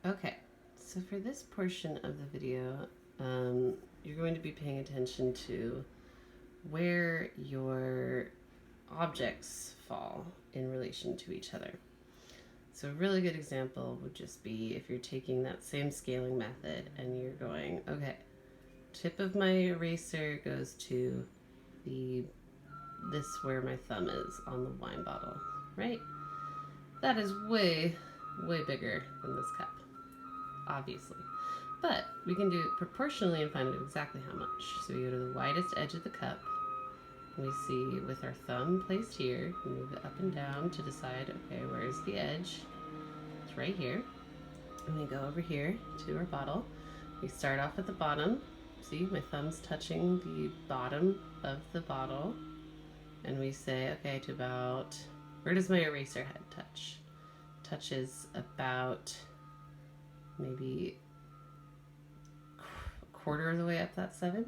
Okay, so for this portion of the video, you're going to be paying attention to where your objects fall in relation to each other. So a really good example would just be if you're taking that same scaling method and you're going, okay, tip of my eraser goes to the this where my thumb is on the wine bottle, right? That is way, way bigger than this cup, obviously. But we can do it proportionally and find out exactly how much. So we go to the widest edge of the cup. And we see with our thumb placed here, we move it up and down to decide, okay, where's the edge? It's right here. And we go over here to our bottle. We start off at the bottom. See, my thumb's touching the bottom of the bottle. And we say, okay, to about, where does my eraser head touch? Touches about maybe a quarter of the way up that 7.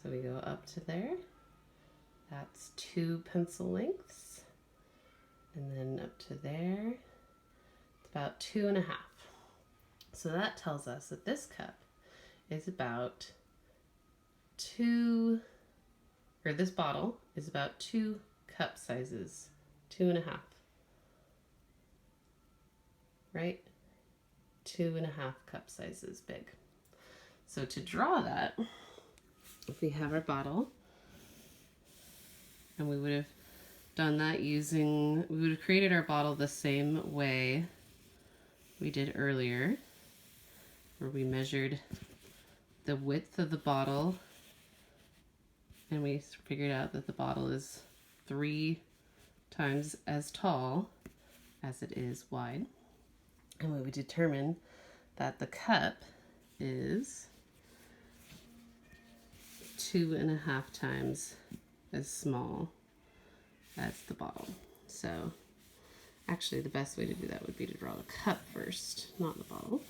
So we go up to there. That's 2 pencil lengths. And then up to there, it's about 2.5. So that tells us that this cup is about this bottle is about 2 cup sizes, 2.5. Right? 2.5 cup sizes big. So to draw that, if we have our bottle, and we would have done that we would have created our bottle the same way we did earlier, where we measured the width of the bottle and we figured out that the bottle is 3 times as tall as it is wide. And we would determine that the cup is 2.5 times as small as the bottle. So actually the best way to do that would be to draw the cup first, not the bottle.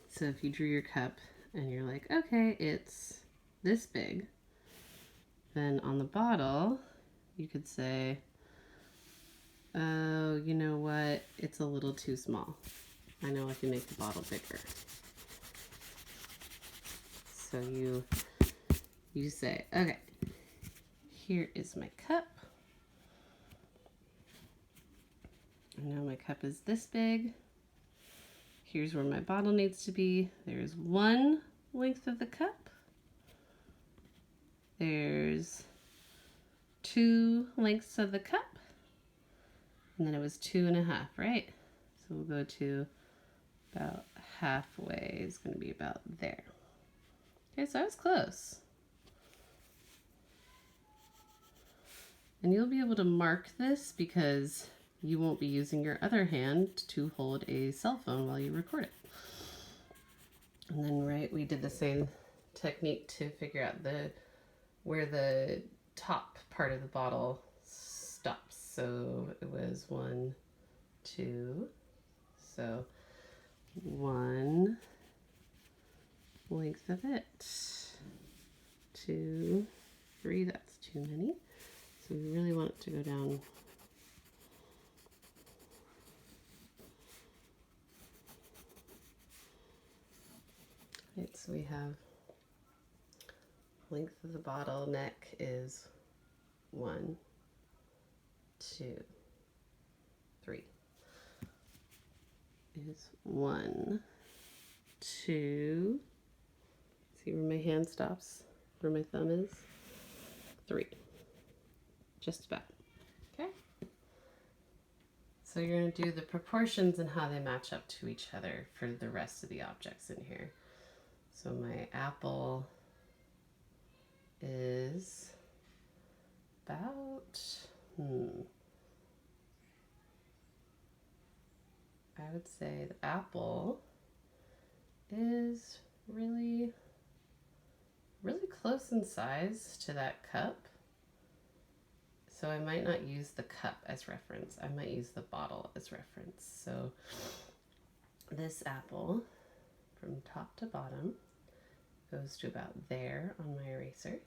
So if you drew your cup and you're like, okay, it's this big, then on the bottle you could say, oh, you know what, it's a little too small. I know I can make the bottle bigger. So you say, okay, here is my cup. And now my cup is this big. Here's where my bottle needs to be. There's 1 length of the cup. There's 2 lengths of the cup. And then it was 2.5, right? So we'll go to about halfway is going to be about there. Okay, so I was close. And you'll be able to mark this because you won't be using your other hand to hold a cell phone while you record it. And then, right, we did the same technique to figure out where the top part of the bottle stops. So it was 1, 2. So 1 length of it. 2, 3, that's too many. So we really want it to go down. Right, so we have length of the bottle neck is 1, 2, 3. Is 1, 2. See where my hand stops? Where my thumb is? 3. Just about. Okay. So you're going to do the proportions and how they match up to each other for the rest of the objects in here. So my apple is about, I would say the apple is really, really close in size to that cup. So I might not use the cup as reference. I might use the bottle as reference. So this apple from top to bottom goes to about there on my eraser.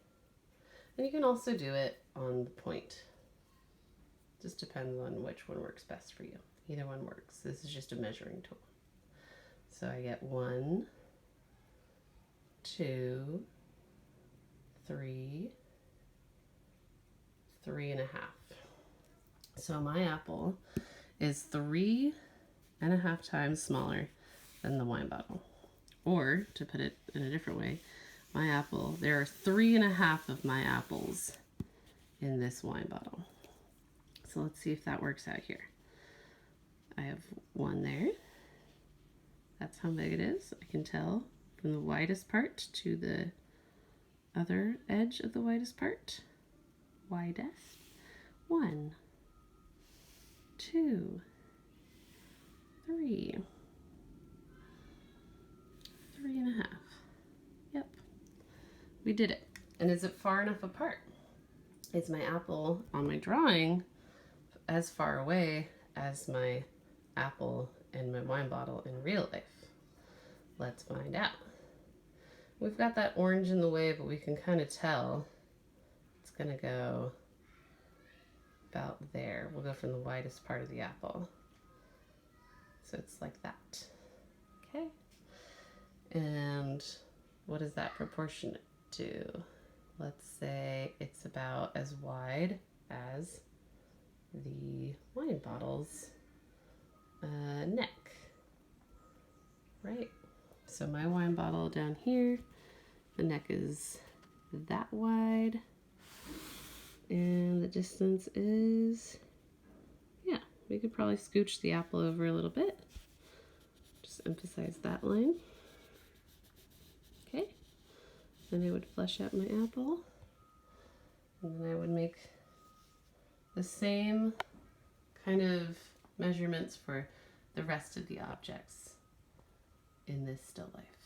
And you can also do it on the point. Just depends on which one works best for you. Either one works. This is just a measuring tool. So I get 1, 2, 3, 3.5. So my apple is 3.5 times smaller than the wine bottle. Or, to put it in a different way, my apple, there are 3.5 of my apples in this wine bottle. So let's see if that works out here. I have 1 there. That's how big it is. I can tell from the widest part to the other edge of the widest part. Widest. 1, 2, 3. 3.5. Yep. We did it. And is it far enough apart? Is my apple on my drawing as far away as my apple and my wine bottle in real life? Let's find out. We've got that orange in the way, but we can kind of tell it's going to go about there. We'll go from the widest part of the apple. So it's like that. Okay. And what is that proportionate to? Let's say it's about as wide as the wine bottle's neck. Right? So my wine bottle down here, the neck is that wide. And the distance is, yeah, we could probably scooch the apple over a little bit. Just emphasize that line. Okay. Then I would flesh out my apple. And then I would make the same kind of measurements for the rest of the objects in this still life.